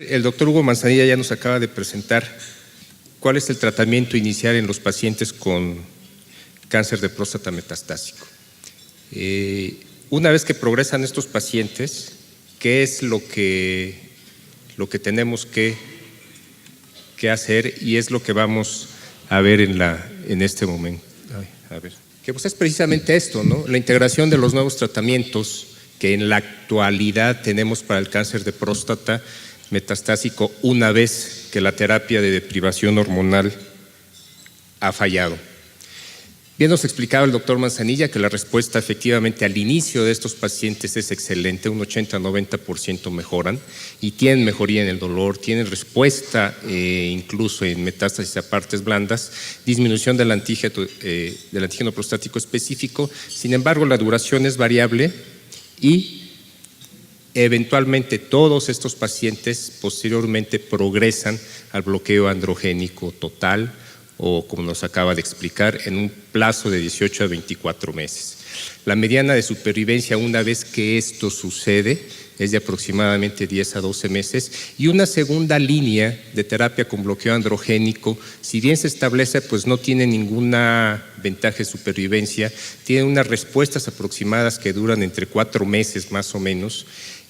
El doctor Hugo Manzanilla ya nos acaba de presentar cuál es el tratamiento inicial en los pacientes con cáncer de próstata metastásico. Una vez que progresan estos pacientes, ¿qué es lo que tenemos que hacer? Y es lo que vamos a ver en este momento. Que pues es precisamente esto, ¿no? La integración de los nuevos tratamientos que en la actualidad tenemos para el cáncer de próstata metastásico una vez que la terapia de deprivación hormonal ha fallado. Bien nos explicaba el doctor Manzanilla que la respuesta efectivamente al inicio de estos pacientes es excelente, un 80-90% mejoran y tienen mejoría en el dolor, tienen respuesta incluso en metástasis a partes blandas, disminución del antígeno prostático específico. Sin embargo, la duración es variable y eventualmente todos estos pacientes posteriormente progresan al bloqueo androgénico total o, como nos acaba de explicar, en un plazo de 18 a 24 meses. La mediana de supervivencia una vez que esto sucede es de aproximadamente 10 a 12 meses y una segunda línea de terapia con bloqueo androgénico, si bien se establece, pues no tiene ninguna ventaja de supervivencia, tiene unas respuestas aproximadas que duran entre 4 meses más o menos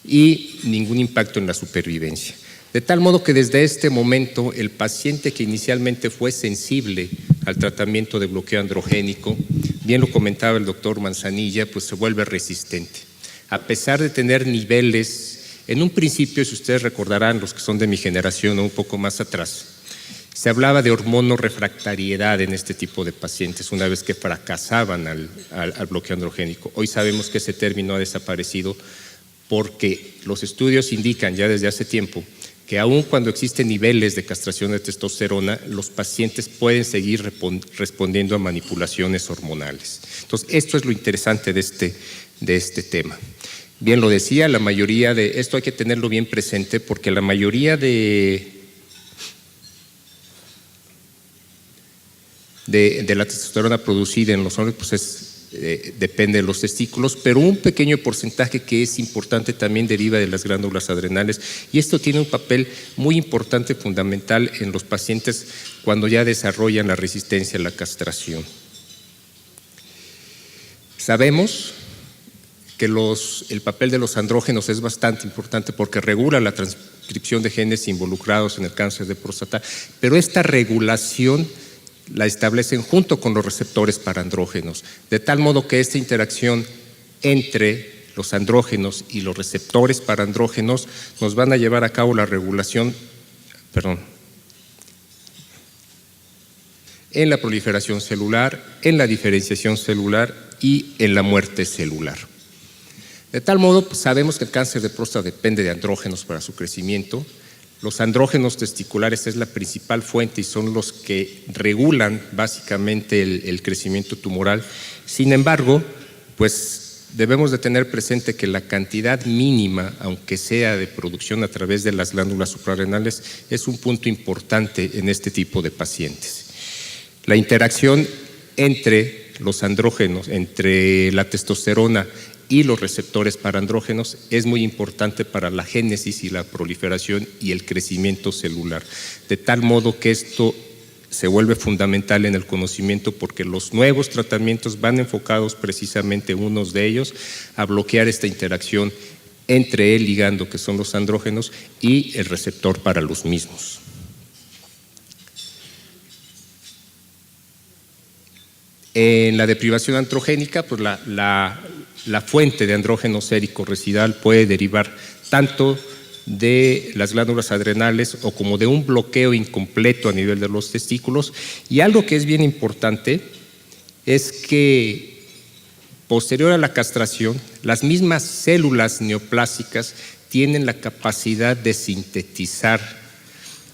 y ningún impacto en la supervivencia. De tal modo que desde este momento el paciente que inicialmente fue sensible al tratamiento de bloqueo androgénico, bien lo comentaba el doctor Manzanilla, pues se vuelve resistente. A pesar de tener niveles, en un principio, si ustedes recordarán, los que son de mi generación o un poco más atrás, se hablaba de hormonorefractariedad en este tipo de pacientes una vez que fracasaban al bloqueo androgénico. Hoy sabemos que ese término ha desaparecido porque los estudios indican ya desde hace tiempo que aun cuando existen niveles de castración de testosterona, los pacientes pueden seguir respondiendo a manipulaciones hormonales. Entonces, esto es lo interesante de este tema. Bien lo decía, la mayoría de esto hay que tenerlo bien presente porque la mayoría de la testosterona producida en los hombres pues depende de los testículos, pero un pequeño porcentaje que es importante también deriva de las glándulas adrenales y esto tiene un papel muy importante, fundamental en los pacientes cuando ya desarrollan la resistencia a la castración. Sabemos que el papel de los andrógenos es bastante importante porque regula la transcripción de genes involucrados en el cáncer de próstata, pero esta regulación la establecen junto con los receptores para andrógenos, de tal modo que esta interacción entre los andrógenos y los receptores para andrógenos nos van a llevar a cabo la regulación, en la proliferación celular, en la diferenciación celular y en la muerte celular. De tal modo, pues sabemos que el cáncer de próstata depende de andrógenos para su crecimiento. Los andrógenos testiculares es la principal fuente y son los que regulan básicamente el crecimiento tumoral. Sin embargo, pues debemos de tener presente que la cantidad mínima, aunque sea de producción a través de las glándulas suprarrenales, es un punto importante en este tipo de pacientes. La interacción entre los andrógenos, entre la testosterona y los receptores para andrógenos es muy importante para la génesis y la proliferación y el crecimiento celular, de tal modo que esto se vuelve fundamental en el conocimiento porque los nuevos tratamientos van enfocados precisamente, unos de ellos, a bloquear esta interacción entre el ligando, que son los andrógenos, y el receptor para los mismos. En la deprivación androgénica, pues la fuente de andrógeno sérico residual puede derivar tanto de las glándulas adrenales o como de un bloqueo incompleto a nivel de los testículos. Y algo que es bien importante es que posterior a la castración, las mismas células neoplásicas tienen la capacidad de sintetizar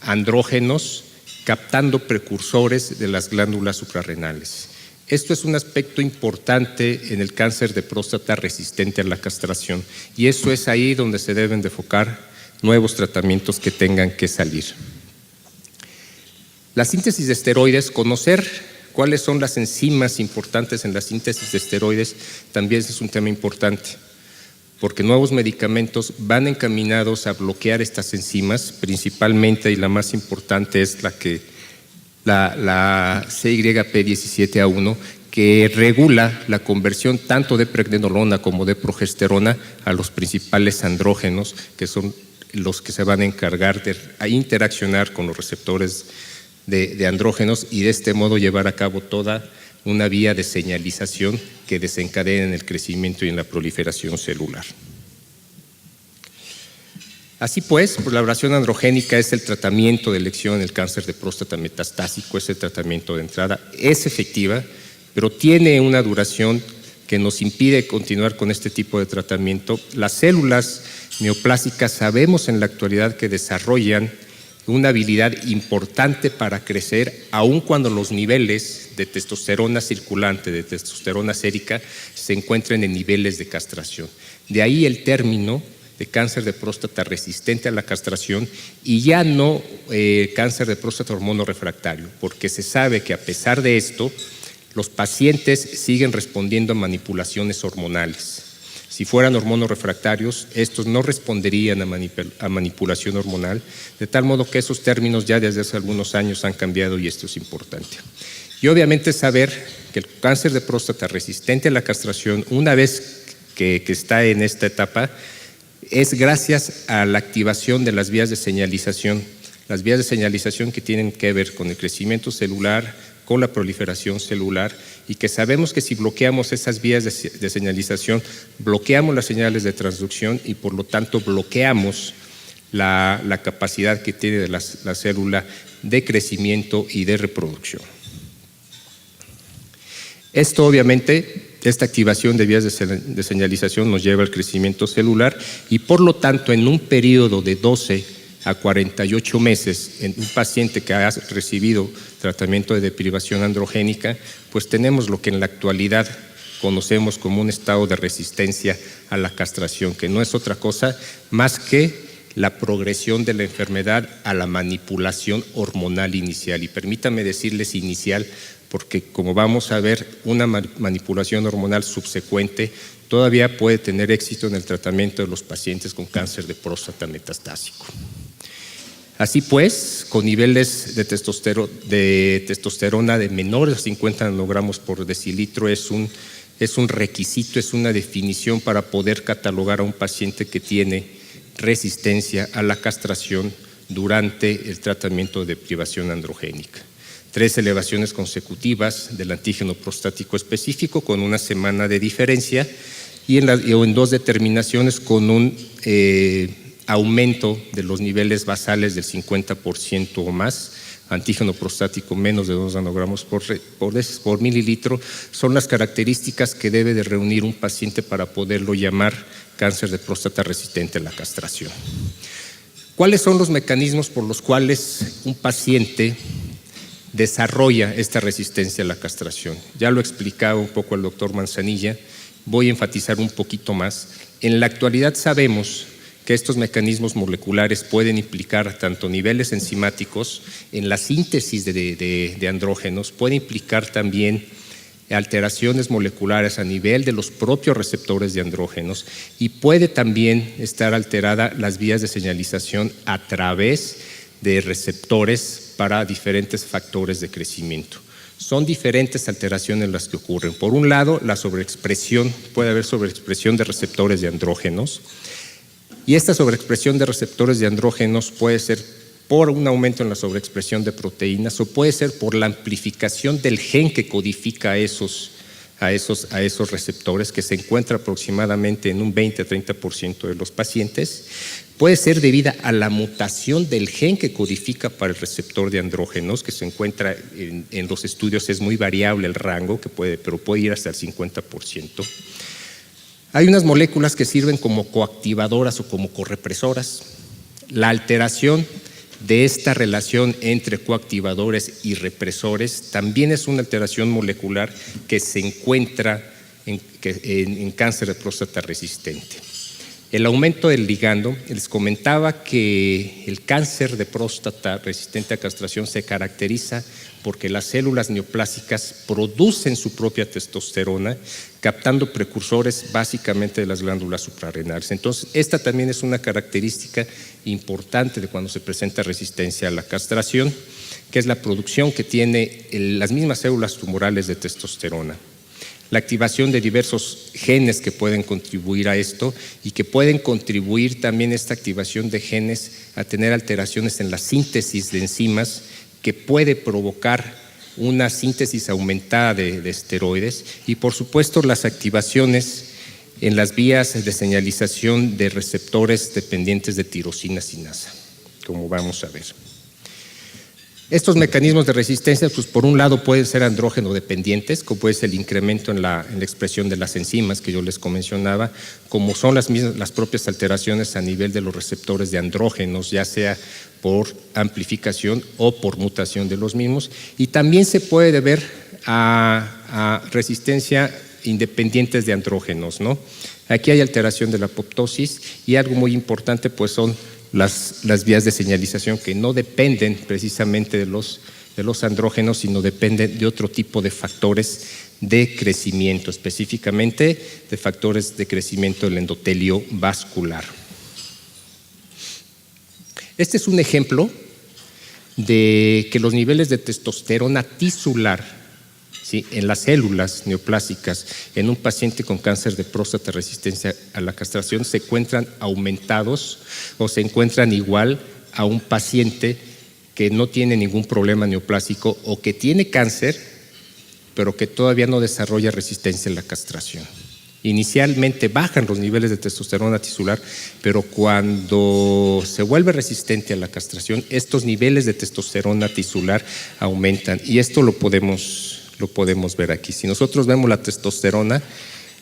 andrógenos captando precursores de las glándulas suprarrenales. Esto es un aspecto importante en el cáncer de próstata resistente a la castración y eso es ahí donde se deben de enfocar nuevos tratamientos que tengan que salir. La síntesis de esteroides, conocer cuáles son las enzimas importantes en la síntesis de esteroides también es un tema importante porque nuevos medicamentos van encaminados a bloquear estas enzimas, principalmente, y la más importante es la CYP17A1, que regula la conversión tanto de pregnenolona como de progesterona a los principales andrógenos, que son los que se van a encargar de interaccionar con los receptores de andrógenos y de este modo llevar a cabo toda una vía de señalización que desencadena en el crecimiento y en la proliferación celular. Así pues, la ablación androgénica es el tratamiento de elección en el cáncer de próstata metastásico, es el tratamiento de entrada, es efectiva, pero tiene una duración que nos impide continuar con este tipo de tratamiento. Las células neoplásicas sabemos en la actualidad que desarrollan una habilidad importante para crecer, aun cuando los niveles de testosterona circulante, de testosterona sérica, se encuentren en niveles de castración. De ahí el término de cáncer de próstata resistente a la castración y ya no cáncer de próstata hormonorefractario, porque se sabe que a pesar de esto, los pacientes siguen respondiendo a manipulaciones hormonales. Si fueran hormonorefractarios, estos no responderían a manipulación hormonal, de tal modo que esos términos ya desde hace algunos años han cambiado y esto es importante. Y obviamente saber que el cáncer de próstata resistente a la castración, una vez que está en esta etapa, es gracias a la activación de las vías de señalización, las vías de señalización que tienen que ver con el crecimiento celular, con la proliferación celular, y que sabemos que si bloqueamos esas vías de señalización, bloqueamos las señales de transducción y por lo tanto bloqueamos la capacidad que tiene la célula de crecimiento y de reproducción. Esto obviamente, esta activación de vías de señalización nos lleva al crecimiento celular y por lo tanto en un periodo de 12 a 48 meses en un paciente que ha recibido tratamiento de deprivación androgénica, pues tenemos lo que en la actualidad conocemos como un estado de resistencia a la castración, que no es otra cosa más que la progresión de la enfermedad a la manipulación hormonal inicial. Y permítanme decirles inicial, porque como vamos a ver, una manipulación hormonal subsecuente todavía puede tener éxito en el tratamiento de los pacientes con cáncer de próstata metastásico. Así pues, con niveles de testosterona de menores a 50 nanogramos por decilitro es un requisito, es una definición para poder catalogar a un paciente que tiene resistencia a la castración durante el tratamiento de deprivación androgénica. 3 elevaciones consecutivas del antígeno prostático específico con una semana de diferencia y en 2 determinaciones con un aumento de los niveles basales del 50% o más, antígeno prostático menos de 2 nanogramos por mililitro, son las características que debe de reunir un paciente para poderlo llamar cáncer de próstata resistente a la castración. ¿Cuáles son los mecanismos por los cuales un paciente desarrolla esta resistencia a la castración? Ya lo explicaba un poco el doctor Manzanilla, voy a enfatizar un poquito más. En la actualidad sabemos que estos mecanismos moleculares pueden implicar tanto niveles enzimáticos en la síntesis de andrógenos, puede implicar también alteraciones moleculares a nivel de los propios receptores de andrógenos y puede también estar alterada las vías de señalización a través de receptores para diferentes factores de crecimiento. Son diferentes alteraciones las que ocurren. Por un lado, la sobreexpresión, puede haber sobreexpresión de receptores de andrógenos, y esta sobreexpresión de receptores de andrógenos puede ser por un aumento en la sobreexpresión de proteínas o puede ser por la amplificación del gen que codifica a esos receptores, que se encuentra aproximadamente en un 20 a 30% de los pacientes. Puede ser debida a la mutación del gen que codifica para el receptor de andrógenos, que se encuentra en los estudios, es muy variable el rango, pero puede ir hasta el 50%. Hay unas moléculas que sirven como coactivadoras o como correpresoras. La alteración de esta relación entre coactivadores y represores también es una alteración molecular que se encuentra en cáncer de próstata resistente. el aumento del ligando, les comentaba que el cáncer de próstata resistente a castración se caracteriza porque las células neoplásicas producen su propia testosterona, captando precursores básicamente de las glándulas suprarrenales. Entonces, esta también es una característica importante de cuando se presenta resistencia a la castración, que es la producción que tiene las mismas células tumorales de testosterona. La activación de diversos genes que pueden contribuir a esto y que pueden contribuir también esta activación de genes a tener alteraciones en la síntesis de enzimas que puede provocar una síntesis aumentada de esteroides y por supuesto las activaciones en las vías de señalización de receptores dependientes de tirosina sinasa, como vamos a ver. Estos mecanismos de resistencia, pues por un lado pueden ser andrógeno dependientes, como puede ser el incremento en la expresión de las enzimas que yo les mencionaba, como son las propias alteraciones a nivel de los receptores de andrógenos, ya sea por amplificación o por mutación de los mismos, y también se puede deber a resistencia independientes de andrógenos, ¿no? Aquí hay alteración de la apoptosis y algo muy importante pues son las vías de señalización que no dependen precisamente de los andrógenos, sino dependen de otro tipo de factores de crecimiento, específicamente de factores de crecimiento del endotelio vascular. Este es un ejemplo de que los niveles de testosterona tisular, ¿sí?, en las células neoplásicas en un paciente con cáncer de próstata resistencia a la castración se encuentran aumentados o se encuentran igual a un paciente que no tiene ningún problema neoplásico o que tiene cáncer, pero que todavía no desarrolla resistencia a la castración. Inicialmente bajan los niveles de testosterona tisular, pero cuando se vuelve resistente a la castración, estos niveles de testosterona tisular aumentan y esto lo podemos ver aquí. Si nosotros vemos la testosterona,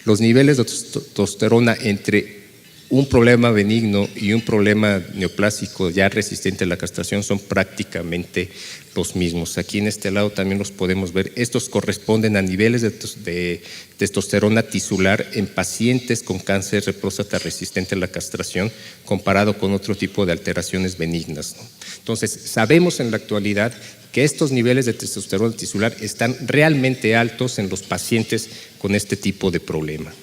los niveles de testosterona entre un problema benigno y un problema neoplásico ya resistente a la castración son prácticamente los mismos. Aquí en este lado también los podemos ver. Estos corresponden a niveles de testosterona tisular en pacientes con cáncer de próstata resistente a la castración comparado con otro tipo de alteraciones benignas, ¿no? Entonces, sabemos en la actualidad que estos niveles de testosterona tisular están realmente altos en los pacientes con este tipo de problema.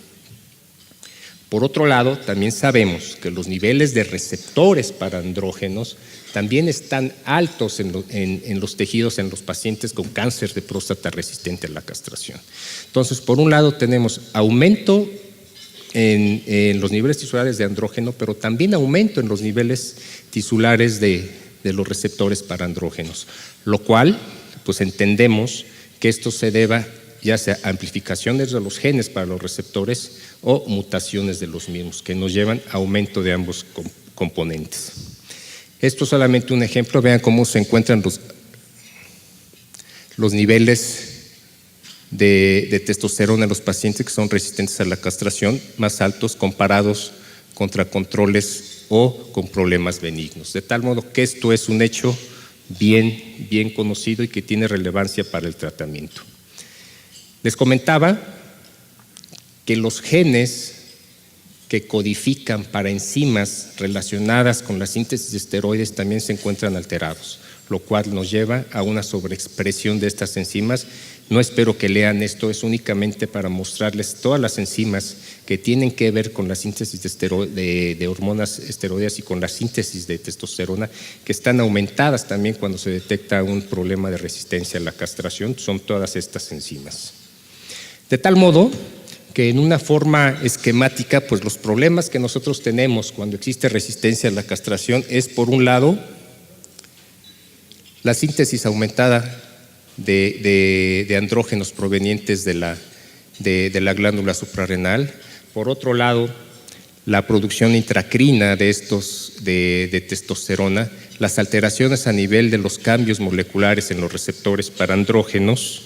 Por otro lado, también sabemos que los niveles de receptores para andrógenos también están altos en los tejidos en los pacientes con cáncer de próstata resistente a la castración. Entonces, por un lado tenemos aumento en los niveles tisulares de andrógeno, pero también aumento en los niveles tisulares de los receptores para andrógenos, lo cual pues entendemos que esto se deba ya sea a amplificaciones de los genes para los receptores o mutaciones de los mismos, que nos llevan a aumento de ambos componentes. Esto es solamente un ejemplo, vean cómo se encuentran los niveles de testosterona en los pacientes que son resistentes a la castración, más altos comparados contra controles o con problemas benignos. De tal modo que esto es un hecho bien conocido y que tiene relevancia para el tratamiento. Les comentaba que los genes que codifican para enzimas relacionadas con la síntesis de esteroides también se encuentran alterados, lo cual nos lleva a una sobreexpresión de estas enzimas. No espero que lean esto, es únicamente para mostrarles todas las enzimas que tienen que ver con la síntesis de hormonas esteroideas y con la síntesis de testosterona, que están aumentadas también cuando se detecta un problema de resistencia a la castración, son todas estas enzimas. De tal modo que en una forma esquemática, pues los problemas que nosotros tenemos cuando existe resistencia a la castración es, por un lado, la síntesis aumentada de andrógenos provenientes de la glándula suprarrenal. Por otro lado, la producción intracrina de testosterona, las alteraciones a nivel de los cambios moleculares en los receptores para andrógenos.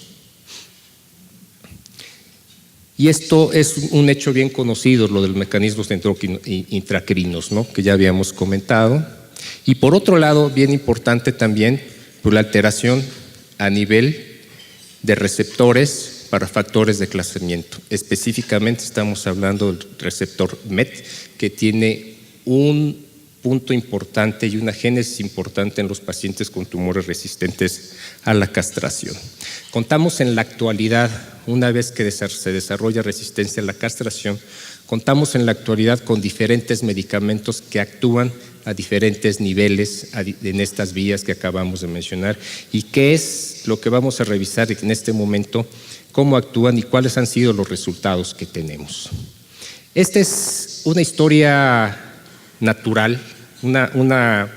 Y esto es un hecho bien conocido, lo de los mecanismos intracrinos, ¿no?, que ya habíamos comentado. Y por otro lado, bien importante también, pues la alteración a nivel de receptores para factores de crecimiento. Específicamente estamos hablando del receptor MET, que tiene un punto importante y una génesis importante en los pacientes con tumores resistentes a la castración. Contamos en la actualidad, una vez que se desarrolla resistencia a la castración, contamos en la actualidad con diferentes medicamentos que actúan a diferentes niveles en estas vías que acabamos de mencionar, y qué es lo que vamos a revisar en este momento, cómo actúan y cuáles han sido los resultados que tenemos. Esta es una historia natural, una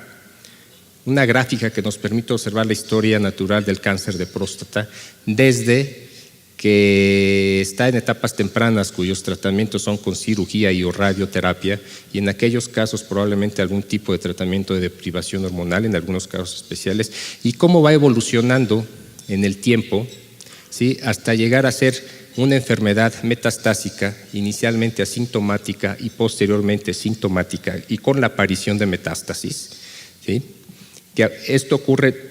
gráfica que nos permite observar la historia natural del cáncer de próstata desde que está en etapas tempranas, cuyos tratamientos son con cirugía y o radioterapia, y en aquellos casos probablemente algún tipo de tratamiento de deprivación hormonal, en algunos casos especiales, y cómo va evolucionando en el tiempo, ¿sí?, hasta llegar a ser una enfermedad metastásica, inicialmente asintomática y posteriormente sintomática, y con la aparición de metástasis, ¿sí? Que esto ocurre.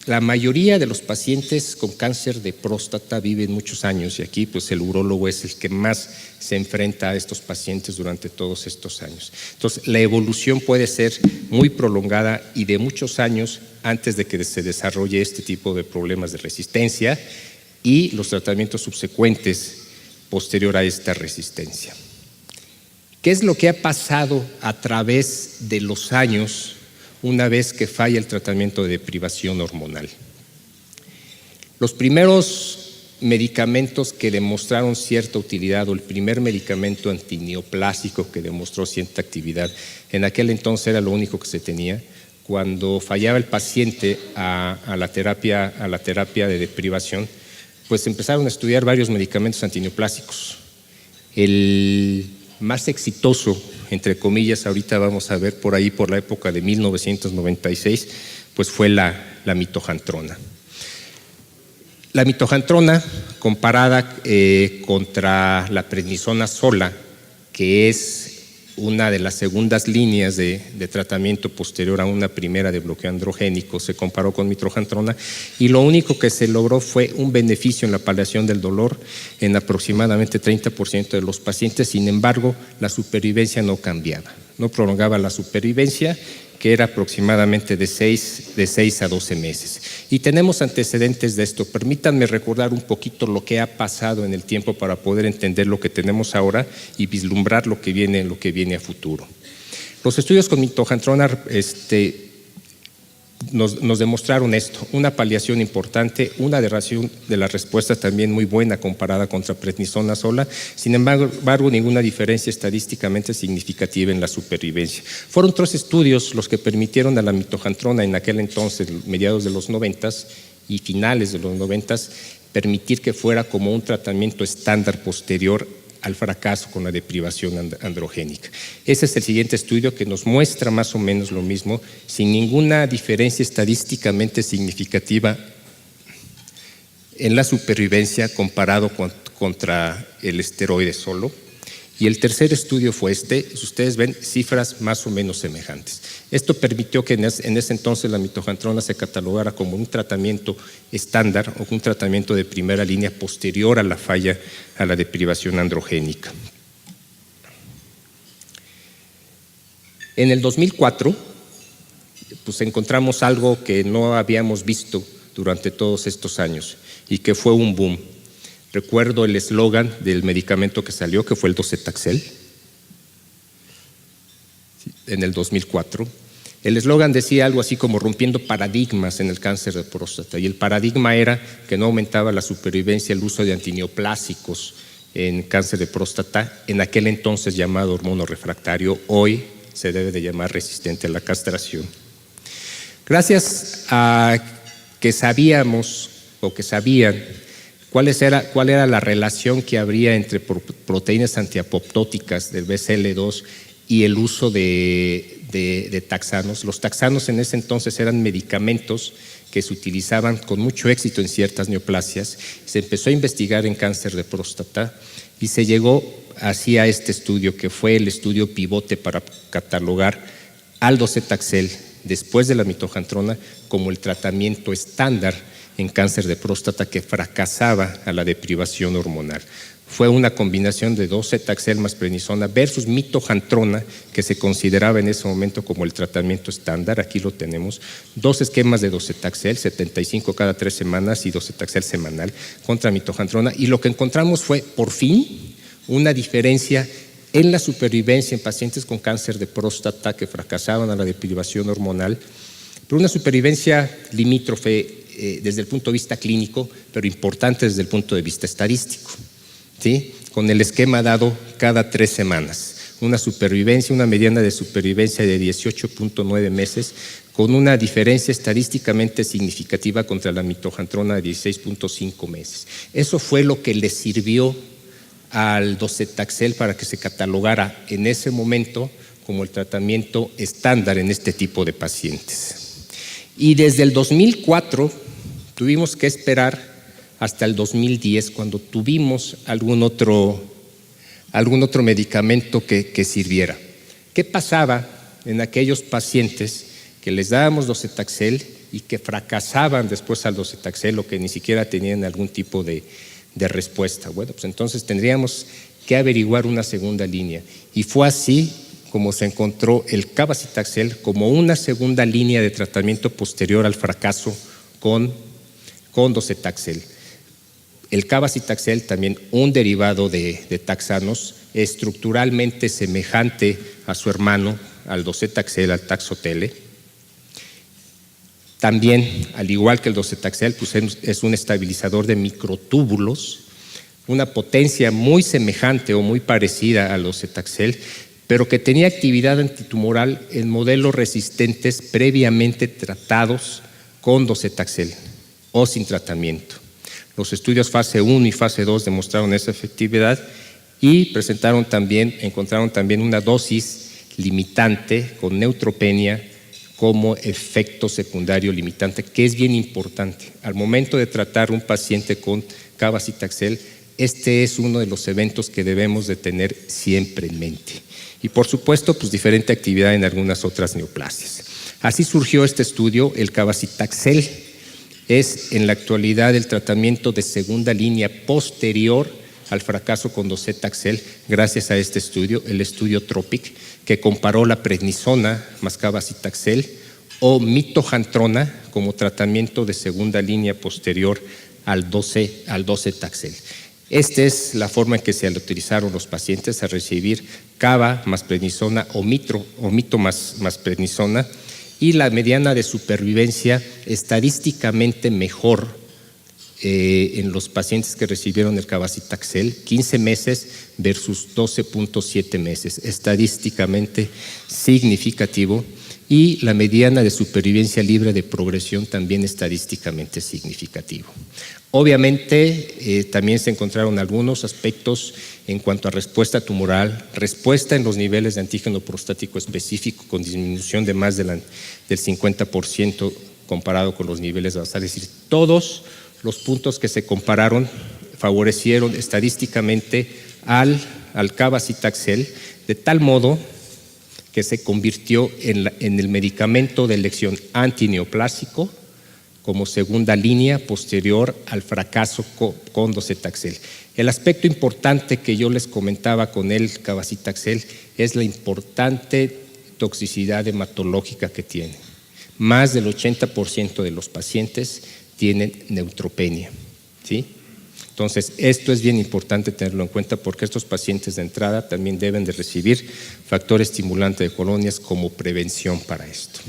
La mayoría de los pacientes con cáncer de próstata viven muchos años, y aquí pues el urólogo es el que más se enfrenta a estos pacientes durante todos estos años. Entonces, la evolución puede ser muy prolongada y de muchos años antes de que se desarrolle este tipo de problemas de resistencia y los tratamientos subsecuentes posterior a esta resistencia. ¿Qué es lo que ha pasado a través de los años una vez que falla el tratamiento de deprivación hormonal? Los primeros medicamentos que demostraron cierta utilidad, o el primer medicamento antineoplásico que demostró cierta actividad, en aquel entonces era lo único que se tenía. Cuando fallaba el paciente a la terapia de deprivación, pues empezaron a estudiar varios medicamentos antineoplásicos. El más exitoso, entre comillas, ahorita vamos a ver por ahí, por la época de 1996, pues fue la mitojantrona. La mitojantrona, comparada contra la prednisona sola, que es una de las segundas líneas de tratamiento posterior a una primera de bloqueo androgénico, se comparó con mitojantrona, y lo único que se logró fue un beneficio en la paliación del dolor en aproximadamente 30% de los pacientes. Sin embargo, la supervivencia no cambiaba, no prolongaba la supervivencia, que era aproximadamente de 6 a 12 meses. Y tenemos antecedentes de esto. Permítanme recordar un poquito lo que ha pasado en el tiempo para poder entender lo que tenemos ahora y vislumbrar lo que viene a futuro. Los estudios con mitojantrona nos demostraron esto: una paliación importante, una duración de la respuesta también muy buena comparada contra prednisona sola. Sin embargo, ninguna diferencia estadísticamente significativa en la supervivencia. Fueron 3 estudios los que permitieron a la mitojantrona en aquel entonces, mediados de los 90s y finales de los 90s, permitir que fuera como un tratamiento estándar posterior al fracaso con la deprivación androgénica. Ese es el siguiente estudio, que nos muestra más o menos lo mismo, sin ninguna diferencia estadísticamente significativa en la supervivencia comparado contra el esteroide solo. Y el tercer estudio fue ustedes ven cifras más o menos semejantes. Esto permitió que en ese entonces la mitojantrona se catalogara como un tratamiento estándar o un tratamiento de primera línea posterior a la falla a la deprivación androgénica. En el 2004, pues encontramos algo que no habíamos visto durante todos estos años y que fue un boom. Recuerdo el eslogan del medicamento que salió, que fue el docetaxel, en el 2004. El eslogan decía algo así como rompiendo paradigmas en el cáncer de próstata, y el paradigma era que no aumentaba la supervivencia el uso de antineoplásicos en cáncer de próstata, en aquel entonces llamado hormonorefractario, hoy se debe de llamar resistente a la castración. Gracias a que sabíamos o que sabían cuál era la relación que habría entre proteínas antiapoptóticas del BCL2 y el uso de taxanos. Los taxanos en ese entonces eran medicamentos que se utilizaban con mucho éxito en ciertas neoplasias. Se empezó a investigar en cáncer de próstata y se llegó así a este estudio, que fue el estudio pivote para catalogar al docetaxel después de la mitojantrona como el tratamiento estándar en cáncer de próstata que fracasaba a la deprivación hormonal. Fue una combinación de docetaxel más prednisona versus mitojantrona, que se consideraba en ese momento como el tratamiento estándar. Aquí lo tenemos, 2 esquemas de docetaxel, 75 cada 3 semanas y docetaxel semanal contra mitojantrona. Y lo que encontramos fue, por fin, una diferencia en la supervivencia en pacientes con cáncer de próstata que fracasaban a la deprivación hormonal, pero una supervivencia limítrofe desde el punto de vista clínico, pero importante desde el punto de vista estadístico. ¿Sí? Con el esquema dado cada 3 semanas, una mediana de supervivencia de 18.9 meses, con una diferencia estadísticamente significativa contra la mitojantrona de 16.5 meses. Eso fue lo que le sirvió al docetaxel para que se catalogara en ese momento como el tratamiento estándar en este tipo de pacientes. Y desde el 2004 tuvimos que esperar hasta el 2010, cuando tuvimos algún otro medicamento que sirviera. ¿Qué pasaba en aquellos pacientes que les dábamos docetaxel y que fracasaban después al docetaxel o que ni siquiera tenían algún tipo de respuesta? Bueno, pues entonces tendríamos que averiguar una segunda línea. Y fue así como se encontró el cabazitaxel como una segunda línea de tratamiento posterior al fracaso con docetaxel. El cabazitaxel, también un derivado de taxanos, estructuralmente semejante a su hermano, al docetaxel, al taxotele. También, al igual que el docetaxel, pues es un estabilizador de microtúbulos, una potencia muy semejante o muy parecida al docetaxel, pero que tenía actividad antitumoral en modelos resistentes previamente tratados con docetaxel o sin tratamiento. Los estudios fase 1 y fase 2 demostraron esa efectividad y encontraron también una dosis limitante con neutropenia como efecto secundario limitante, que es bien importante. Al momento de tratar un paciente con cabazitaxel, este es uno de los eventos que debemos de tener siempre en mente. Y por supuesto, pues diferente actividad en algunas otras neoplasias. Así surgió este estudio. El cabazitaxel es en la actualidad el tratamiento de segunda línea posterior al fracaso con docetaxel, gracias a este estudio, el estudio TROPIC, que comparó la prednisona más cabazitaxel o mitojantrona como tratamiento de segunda línea posterior al docetaxel. Esta es la forma en que se utilizaron los pacientes a recibir cava más prednisona o mito más prednisona, y la mediana de supervivencia estadísticamente mejor en los pacientes que recibieron el cabazitaxel, 15 meses versus 12.7 meses, estadísticamente significativo, y la mediana de supervivencia libre de progresión también estadísticamente significativo. Obviamente, también se encontraron algunos aspectos en cuanto a respuesta tumoral, respuesta en los niveles de antígeno prostático específico con disminución de más del 50% comparado con los niveles basales. Es decir, todos los puntos que se compararon favorecieron estadísticamente al cabazitaxel, de tal modo que se convirtió en el medicamento de elección antineoplásico como segunda línea posterior al fracaso con docetaxel. El aspecto importante que yo les comentaba con el cabazitaxel es la importante toxicidad hematológica que tiene. Más del 80% de los pacientes tienen neutropenia, ¿sí? Entonces, esto es bien importante tenerlo en cuenta porque estos pacientes de entrada también deben de recibir factor estimulante de colonias como prevención para esto.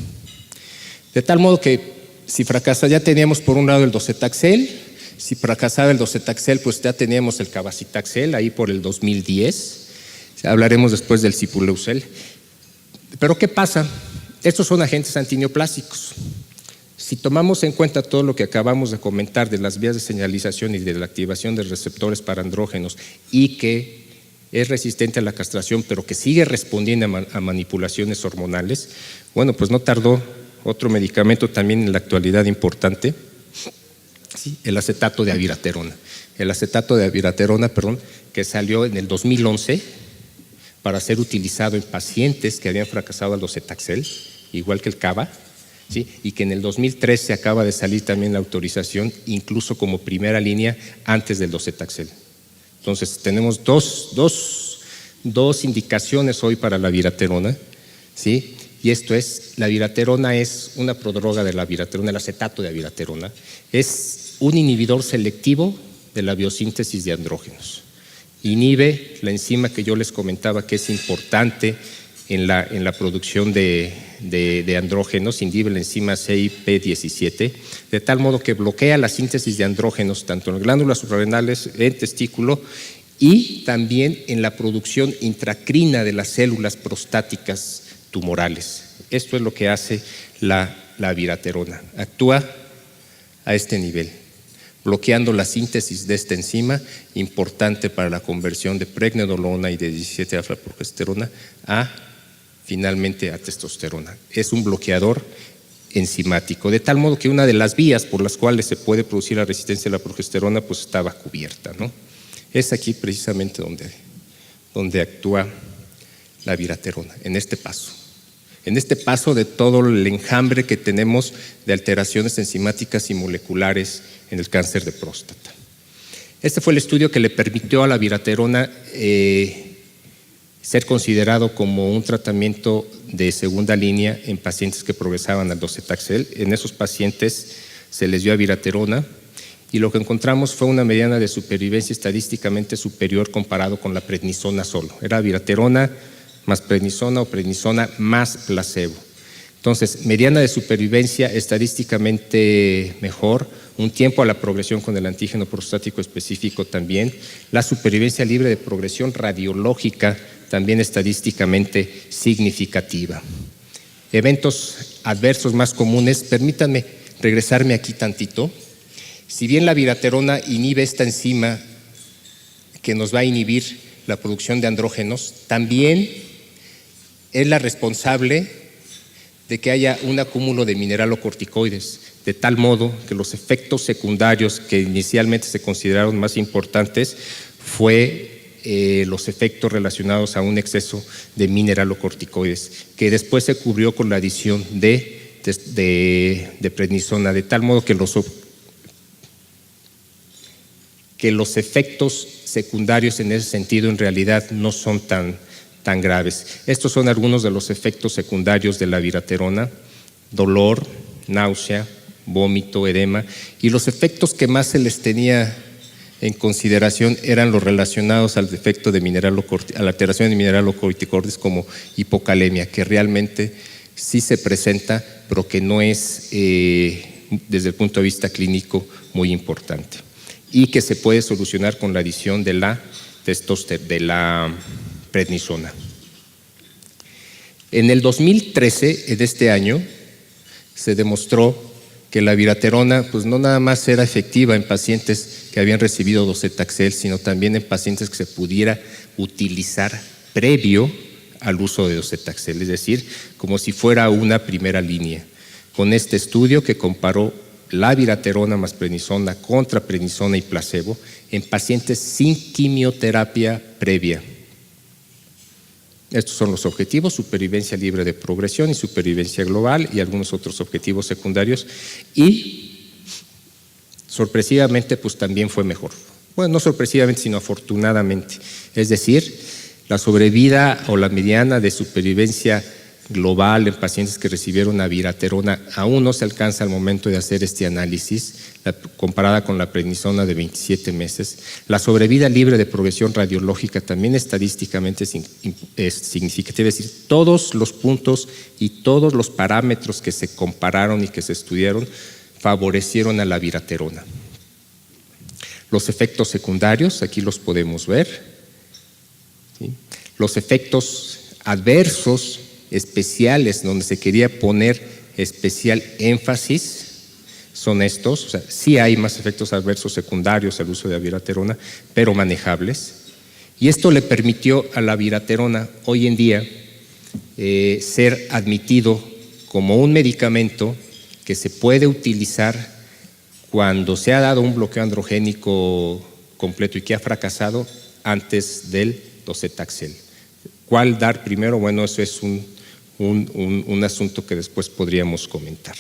De tal modo que si fracasa, ya teníamos por un lado el docetaxel. Si fracasaba el docetaxel, pues ya teníamos el cabazitaxel ahí por el 2010. Hablaremos después del sipuleucel. Pero ¿qué pasa? Estos son agentes antineoplásicos. Si tomamos en cuenta todo lo que acabamos de comentar de las vías de señalización y de la activación de receptores para andrógenos y que es resistente a la castración, pero que sigue respondiendo a manipulaciones hormonales, bueno, pues no tardó otro medicamento también en la actualidad importante, ¿sí? El acetato de abiraterona. El acetato de abiraterona, que salió en el 2011 para ser utilizado en pacientes que habían fracasado al docetaxel, igual que el cava, ¿sí? Y que en el 2013 acaba de salir también la autorización, incluso como primera línea antes del docetaxel. Entonces, tenemos dos indicaciones hoy para la viraterona, ¿sí? Y esto es, la viraterona es una prodroga de la viraterona, el acetato de viraterona, es un inhibidor selectivo de la biosíntesis de andrógenos. Inhibe la enzima que yo les comentaba que es importante en la producción de andrógenos, inhibe la enzima CYP17, de tal modo que bloquea la síntesis de andrógenos tanto en glándulas suprarrenales, en testículo, y también en la producción intracrina de las células prostáticas tumorales. Esto es lo que hace la viraterona. Actúa a este nivel, bloqueando la síntesis de esta enzima, importante para la conversión de pregnenolona y de 17-alfa-progesterona finalmente a testosterona. Es un bloqueador enzimático, de tal modo que una de las vías por las cuales se puede producir la resistencia a la progesterona pues estaba cubierta, ¿no? Es aquí precisamente donde actúa la viraterona, en este paso de todo el enjambre que tenemos de alteraciones enzimáticas y moleculares en el cáncer de próstata. Este fue el estudio que le permitió a la viraterona ser considerado como un tratamiento de segunda línea en pacientes que progresaban al docetaxel. En esos pacientes se les dio a viraterona y lo que encontramos fue una mediana de supervivencia estadísticamente superior comparado con la prednisona solo. Era viraterona más prednisona o prednisona más placebo. Entonces, mediana de supervivencia estadísticamente mejor, un tiempo a la progresión con el antígeno prostático específico también, la supervivencia libre de progresión radiológica también estadísticamente significativa. Eventos adversos más comunes, permítanme regresarme aquí tantito. Si bien la viraterona inhibe esta enzima que nos va a inhibir la producción de andrógenos, también es la responsable de que haya un acúmulo de mineralocorticoides, de tal modo que los efectos secundarios que inicialmente se consideraron más importantes fue los efectos relacionados a un exceso de mineralocorticoides, que después se cubrió con la adición de prednisona, de tal modo que los efectos secundarios en ese sentido en realidad no son tan graves. Estos son algunos de los efectos secundarios de la viraterona: dolor, náusea, vómito, edema, y los efectos que más se les tenía en consideración eran los relacionados al defecto de a la alteración de mineralocorticoides como hipocalemia, que realmente sí se presenta, pero que no es desde el punto de vista clínico muy importante, y que se puede solucionar con la adición de la prednisona. En el 2013, de este año, se demostró que la viraterona pues no nada más era efectiva en pacientes que habían recibido docetaxel, sino también en pacientes que se pudiera utilizar previo al uso de docetaxel, es decir, como si fuera una primera línea. Con este estudio que comparó la viraterona más prednisona contra prednisona y placebo en pacientes sin quimioterapia previa. Estos son los objetivos: supervivencia libre de progresión y supervivencia global, y algunos otros objetivos secundarios, y sorpresivamente pues también fue mejor. Bueno, no sorpresivamente, sino afortunadamente. Es decir, la sobrevida o la mediana de supervivencia global en pacientes que recibieron a viraterona aún no se alcanza al momento de hacer este análisis, comparada con la prednisona de 27 meses. La sobrevida libre de progresión radiológica también estadísticamente es significativa, es decir, todos los puntos y todos los parámetros que se compararon y que se estudiaron favorecieron a la viraterona. Los efectos secundarios, aquí los podemos ver, ¿sí? Los efectos adversos especiales, donde se quería poner especial énfasis, son estos. O sea, sí hay más efectos adversos secundarios al uso de la viraterona, pero manejables. Y esto le permitió a la viraterona hoy en día ser admitido como un medicamento que se puede utilizar cuando se ha dado un bloqueo androgénico completo y que ha fracasado antes del docetaxel. ¿Cuál dar primero? Bueno, eso es un asunto que después podríamos comentar.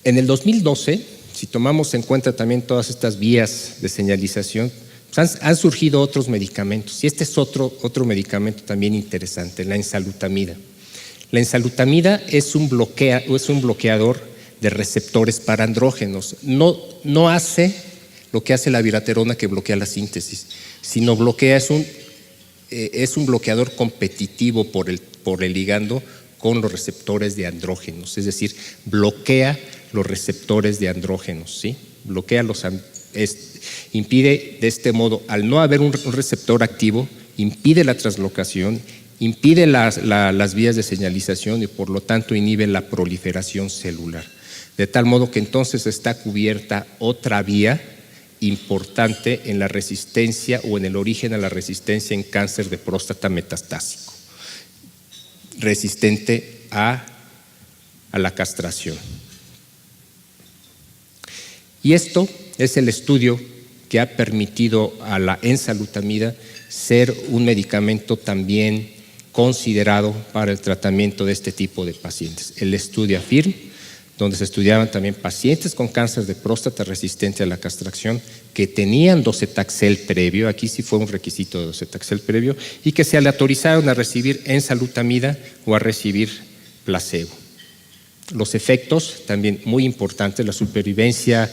En el 2012, si tomamos en cuenta también todas estas vías de señalización, pues han surgido otros medicamentos, y este es otro medicamento también interesante, la enzalutamida. La enzalutamida es un bloqueador de receptores para andrógenos. No hace lo que hace la viraterona, que bloquea la síntesis, sino es un bloqueador competitivo por el ligando con los receptores de andrógenos, es decir, bloquea los receptores de andrógenos, ¿sí? Impide de este modo, al no haber un receptor activo, impide la translocación, impide las vías de señalización y por lo tanto inhibe la proliferación celular. De tal modo que entonces está cubierta otra vía importante en la resistencia o en el origen a la resistencia en cáncer de próstata metastásico, resistente a la castración. Y esto es el estudio que ha permitido a la enzalutamida ser un medicamento también considerado para el tratamiento de este tipo de pacientes. El estudio AFIRM, donde se estudiaban también pacientes con cáncer de próstata resistente a la castración que tenían docetaxel previo, aquí sí fue un requisito de docetaxel previo, y que se aleatorizaron a recibir enzalutamida o a recibir placebo. Los efectos también muy importantes, la supervivencia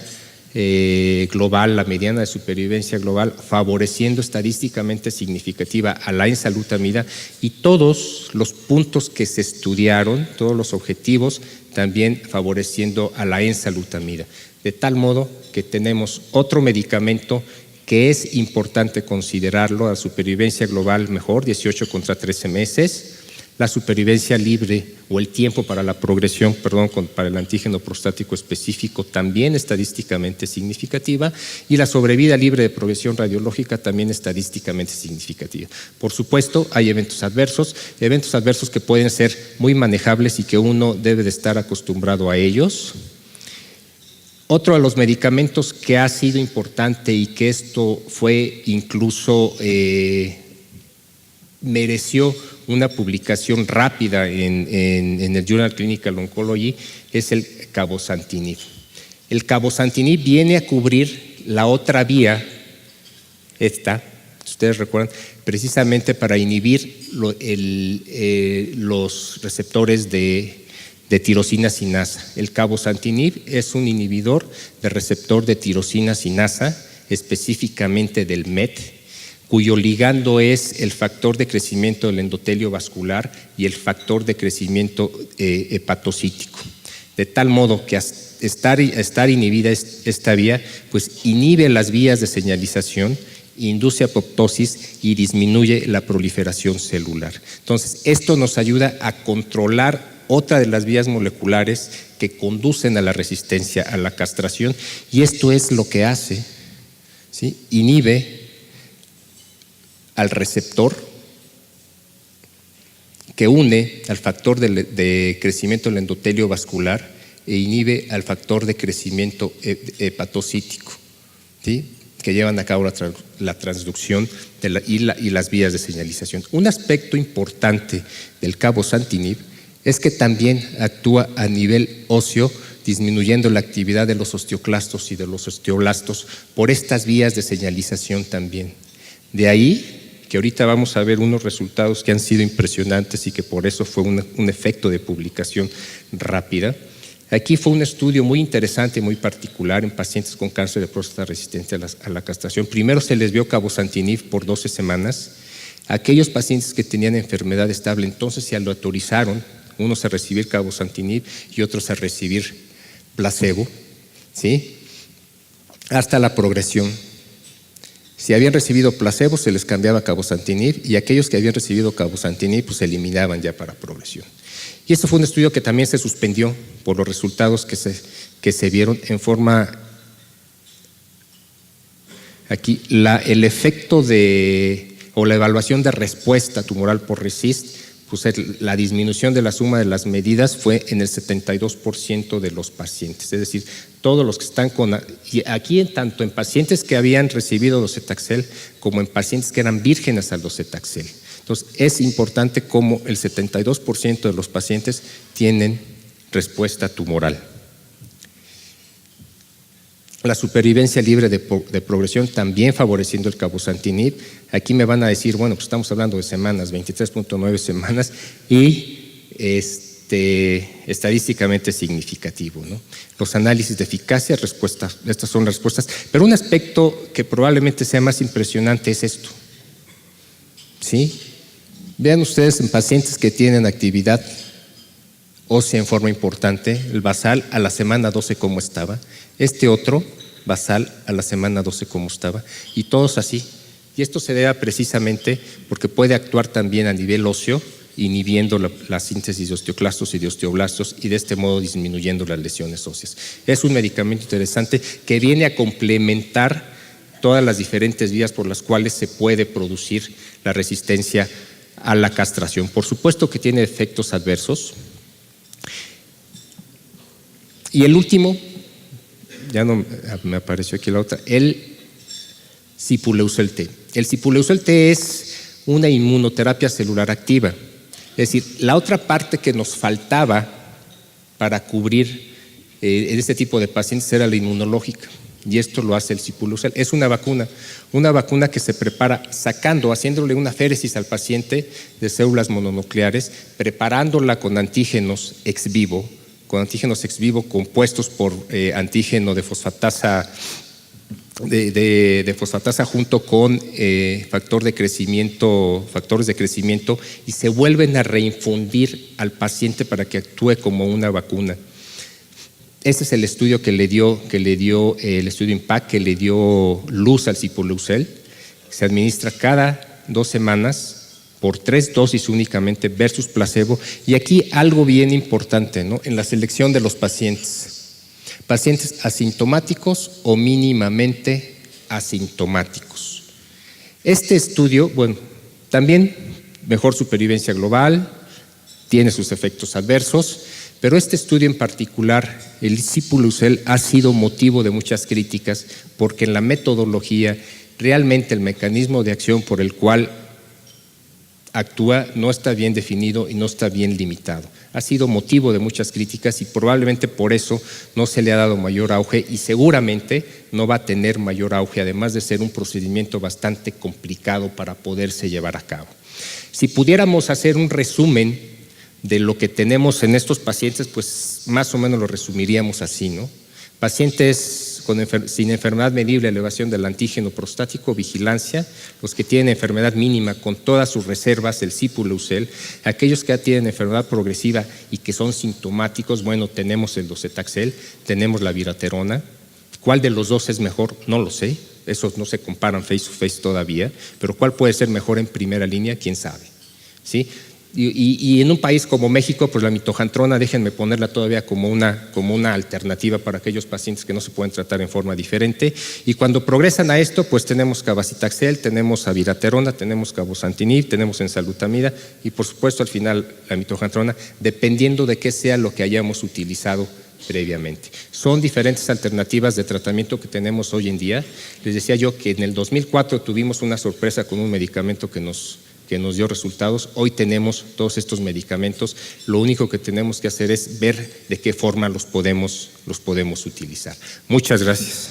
global, la mediana de supervivencia global, favoreciendo estadísticamente significativa a la enzalutamida, y todos los puntos que se estudiaron, todos los objetivos, también favoreciendo a la enzalutamida. De tal modo que tenemos otro medicamento que es importante considerarlo, la supervivencia global mejor, 18 contra 13 meses, la supervivencia libre o el tiempo para la progresión, para el antígeno prostático específico también estadísticamente significativa, y la sobrevida libre de progresión radiológica también estadísticamente significativa. Por supuesto, hay eventos adversos que pueden ser muy manejables y que uno debe de estar acostumbrado a ellos. Otro de los medicamentos que ha sido importante y que esto fue incluso mereció una publicación rápida en el Journal Clinical Oncology es el cabozantinib. El cabozantinib viene a cubrir la otra vía, esta, si ustedes recuerdan, precisamente para inhibir los receptores de tirosina sinasa. El cabozantinib es un inhibidor de receptor de tirosina sinasa, específicamente del MET, cuyo ligando es el factor de crecimiento del endotelio vascular y el factor de crecimiento hepatocítico. De tal modo que estar inhibida esta vía, pues inhibe las vías de señalización, induce apoptosis y disminuye la proliferación celular. Entonces, esto nos ayuda a controlar otra de las vías moleculares que conducen a la resistencia a la castración, y esto es lo que hace, ¿sí? Inhibe al receptor que une al factor de crecimiento del endotelio vascular e inhibe al factor de crecimiento hepatocítico, ¿sí? Que llevan a cabo la transducción y las vías de señalización. Un aspecto importante del cabozantinib es que también actúa a nivel óseo, disminuyendo la actividad de los osteoclastos y de los osteoblastos por estas vías de señalización también. De ahí que ahorita vamos a ver unos resultados que han sido impresionantes y que por eso fue un efecto de publicación rápida. Aquí fue un estudio muy interesante y muy particular en pacientes con cáncer de próstata resistente a la castración. Primero se les dio cabozantinib por 12 semanas. Aquellos pacientes que tenían enfermedad estable, entonces se aleatorizaron, unos a recibir cabozantinib y otros a recibir placebo, ¿sí? Hasta la progresión. Si habían recibido placebo, se les cambiaba cabozantinib, y aquellos que habían recibido cabozantinib pues se eliminaban ya para progresión. Y esto fue un estudio que también se suspendió por los resultados que se vieron en forma. Aquí el efecto o la evaluación de respuesta tumoral por RECIST, pues la disminución de la suma de las medidas fue en el 72% de los pacientes, es decir, todos los que están y aquí tanto en pacientes que habían recibido docetaxel como en pacientes que eran vírgenes al docetaxel. Entonces, es importante cómo el 72% de los pacientes tienen respuesta tumoral. La supervivencia libre de progresión, también favoreciendo el cabozantinib. Aquí me van a decir, bueno, pues estamos hablando de semanas, 23.9 semanas, y estadísticamente significativo, ¿no? Los análisis de eficacia, estas son las respuestas, pero un aspecto que probablemente sea más impresionante es esto, ¿sí? Vean ustedes en pacientes que tienen actividad ósea en forma importante, el basal a la semana 12 cómo estaba, este otro basal a la semana 12 cómo estaba, y todos así. Y esto se debe precisamente porque puede actuar también a nivel óseo, inhibiendo la síntesis de osteoclastos y de osteoblastos y de este modo disminuyendo las lesiones óseas. Es un medicamento interesante que viene a complementar todas las diferentes vías por las cuales se puede producir la resistencia a la castración. Por supuesto que tiene efectos adversos. Y el último, ya no me apareció aquí la otra, el Sipuleucel T. El Sipuleucel T es una inmunoterapia celular activa. Es decir, la otra parte que nos faltaba para cubrir este tipo de pacientes era la inmunológica, y esto lo hace el Sipuleucel. Es una vacuna que se prepara haciéndole una féresis al paciente de células mononucleares, preparándola con antígenos ex vivo compuestos por antígeno de fosfatasa junto con factores de crecimiento, y se vuelven a reinfundir al paciente para que actúe como una vacuna. Ese es el estudio que le dio el estudio IMPACT, que le dio luz al Sipuleucel. Se administra cada 2 semanas por 3 dosis únicamente versus placebo. Y aquí algo bien importante, ¿no? En la selección de los pacientes asintomáticos o mínimamente asintomáticos. Este estudio, bueno, también mejor supervivencia global, tiene sus efectos adversos, pero este estudio en particular, el Sipuleucel, ha sido motivo de muchas críticas porque en la metodología realmente el mecanismo de acción por el cual actúa no está bien definido y no está bien limitado. Ha sido motivo de muchas críticas y probablemente por eso no se le ha dado mayor auge y seguramente no va a tener mayor auge, además de ser un procedimiento bastante complicado para poderse llevar a cabo. Si pudiéramos hacer un resumen de lo que tenemos en estos pacientes, pues más o menos lo resumiríamos así, ¿no? Pacientes sin enfermedad medible, elevación del antígeno prostático, vigilancia, los que tienen enfermedad mínima con todas sus reservas, el Sipuleucel, aquellos que ya tienen enfermedad progresiva y que son sintomáticos, bueno, tenemos el docetaxel, tenemos la viraterona. ¿Cuál de los dos es mejor? No lo sé, esos no se comparan face to face todavía, pero ¿cuál puede ser mejor en primera línea? ¿Quién sabe? ¿Sí? Y en un país como México, pues la mitojantrona, déjenme ponerla todavía como una alternativa para aquellos pacientes que no se pueden tratar en forma diferente. Y cuando progresan a esto, pues tenemos cabazitaxel, tenemos abiraterona, tenemos cabozantinib, tenemos enzalutamida y por supuesto al final la mitojantrona, dependiendo de qué sea lo que hayamos utilizado previamente. Son diferentes alternativas de tratamiento que tenemos hoy en día. Les decía yo que en el 2004 tuvimos una sorpresa con un medicamento que nos dio resultados. Hoy tenemos todos estos medicamentos. Lo único que tenemos que hacer es ver de qué forma los podemos utilizar. Muchas gracias.